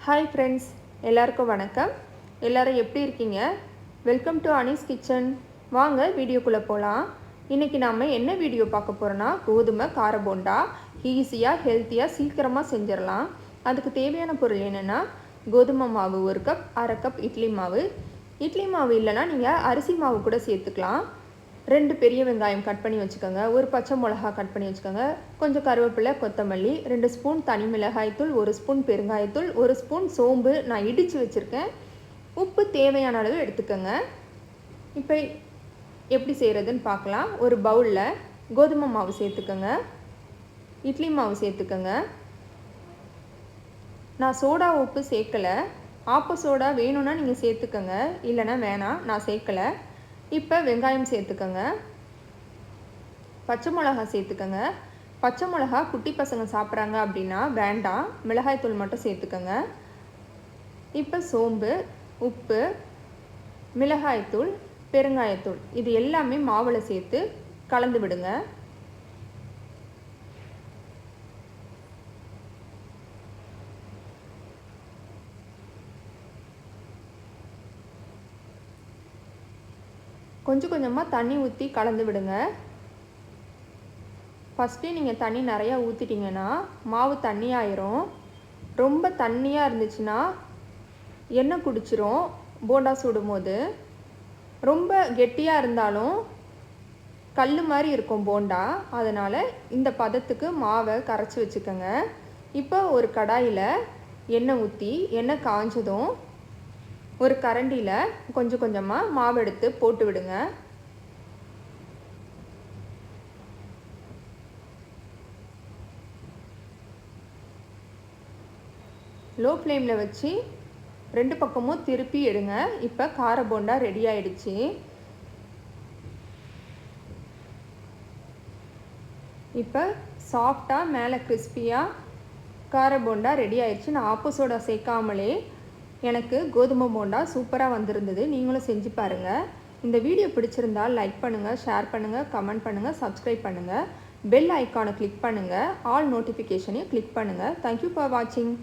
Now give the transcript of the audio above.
Hi friends, எல்லாருக்கும் வணக்கம். எல்லோரும் எப்படி இருக்கீங்க? Welcome to Anees kitchen. வாங்க வீடியோக்குள்ளே போகலாம். இன்றைக்கி நாம் என்ன வீடியோ பார்க்க போகிறோன்னா, கோதுமை கார போண்டா ஈஸியாக ஹெல்த்தியாக சீக்கிரமாக செஞ்சிடலாம். அதுக்கு தேவையான பொருள் என்னென்னா, கோதுமை மாவு 1 கப், அரை கப் இட்லி மாவு. இட்லி மாவு இல்லைன்னா நீங்கள் அரிசி மாவு கூட சேர்த்துக்கலாம். 2 பெரிய வெங்காயம் கட் பண்ணி வச்சுக்கோங்க. ஒரு பச்சை மிளகா கட் பண்ணி வச்சுக்கோங்க. கொஞ்சம் கருவேப்பிலை, கொத்தமல்லி, 2 ஸ்பூன் தனி மிளகாய்த்தூள், 1 ஸ்பூன் பெருங்காயத்தூள், 1 ஸ்பூன் சோம்பு நான் இடித்து வச்சுருக்கேன். உப்பு தேவையான அளவு எடுத்துக்கோங்க. இப்போ எப்படி செய்கிறதுன்னு பார்க்கலாம். ஒரு பவுலில் கோதுமை மாவு சேர்த்துக்கோங்க, இட்லி மாவு சேர்த்துக்கோங்க. நான் சோடா உப்பு சேர்க்கலை. ஆப்ப சோடா வேணும்னா நீங்கள் சேர்த்துக்கோங்க, இல்லைன்னா வேணாம், நான் சேர்க்கலை. இப்போ வெங்காயம் சேர்த்துக்கோங்க, பச்சை மிளகா சேர்த்துக்கோங்க. பச்சை மிளகா குட்டி பசங்க சாப்பிட்றாங்க அப்படின்னா வேண்டாம், மிளகாய்த்தூள் மட்டும் சேர்த்துக்கோங்க. இப்போ சோம்பு, உப்பு, மிளகாய்த்தூள், பெருங்காயத்தூள் இது எல்லாமே மாவில் சேர்த்து கலந்து விடுங்க. கொஞ்சம் கொஞ்சமாக தண்ணி ஊற்றி கலந்து விடுங்க. ஃபஸ்ட்டே நீங்கள் தண்ணி நிறையா ஊற்றிட்டிங்கன்னா மாவு தண்ணியாயிரும். ரொம்ப தண்ணியாக இருந்துச்சுன்னா எண்ணெய் குடிச்சிரும் போண்டா சுடும்போது. ரொம்ப கெட்டியாக இருந்தாலும் கல் மாதிரி இருக்கும் போண்டா. அதனால் இந்த பதத்துக்கு மாவை கரைச்சி வச்சுக்கோங்க. இப்போ ஒரு கடாயில் எண்ணெய் ஊற்றி, எண்ணெய் காஞ்சதும் ஒரு கரண்டியில் கொஞ்சம் கொஞ்சமாக மாவு எடுத்து போட்டு விடுங்க. லோ ஃப்ளேமில் வச்சு 2 பக்கமும் திருப்பி எடுங்க. இப்போ கார போண்டா ரெடி ஆயிடுச்சு. இப்போ சாஃப்டாக மேலே கிறிஸ்பியாக கார போண்டா ரெடி ஆயிடுச்சு. நான் ஆப்ப சோடா சேர்க்காமலே எனக்கு கோதுமை போண்டா சூப்பராக வந்திருந்தது. நீங்களும் செஞ்சு பாருங்கள். இந்த வீடியோ பிடிச்சிருந்தால் லைக் பண்ணுங்கள், ஷேர் பண்ணுங்கள், கமெண்ட் பண்ணுங்கள், சப்ஸ்கிரைப் பண்ணுங்கள். பெல் ஐக்கானை கிளிக் பண்ணுங்கள். ஆல் நோட்டிஃபிகேஷனையும் கிளிக் பண்ணுங்கள். தேங்க்யூ ஃபார் வாட்சிங்.